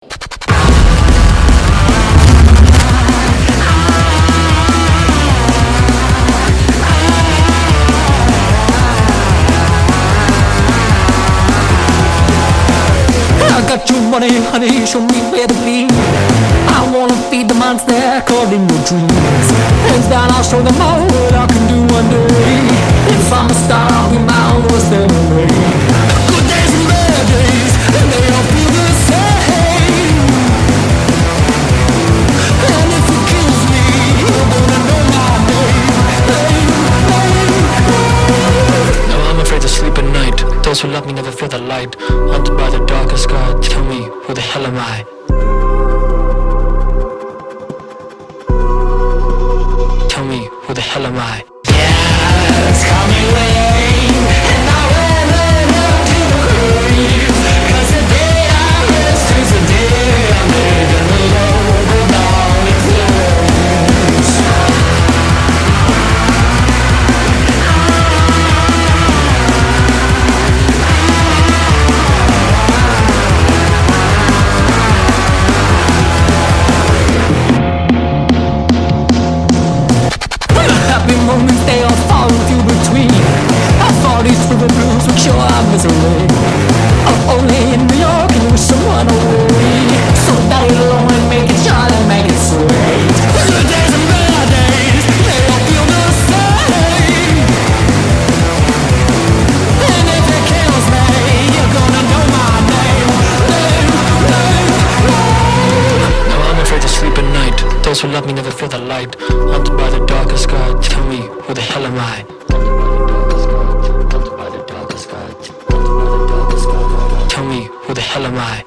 I got your money, honey, show me where to be. I wanna feed the monster caught in your dreams. Hands down, I'll show them all what I can do one day. If I'm a star, I'll be my worst enemy. Good days and bad days, and they all feel the same. And if it kills me, you're gonna know my name. No, I'm afraid to sleep at night. Those who love me never feel the light. Haunted by the darkest sky. Tell me, who the hell am I? Tell me, who the hell am I? Yeah, it's coming rain, and I will run up to the grave. 'Cause the day I rest is the day I'm living alone with all its flames. Happy moments, they all fall into between. I thought these river blues would cure our misery. I'm only in New York and wish someone away. So that it alone and make it shine and make it sweet. Good days and bad days, they all feel the same. And if it kills me, you're gonna know my name. No, I'm afraid to sleep at night. Those who love me never feel the light. Haunted by the darkest sky. Tell me, who the hell am I? Haunted by the darkest sky. Tell me, who the hell am I?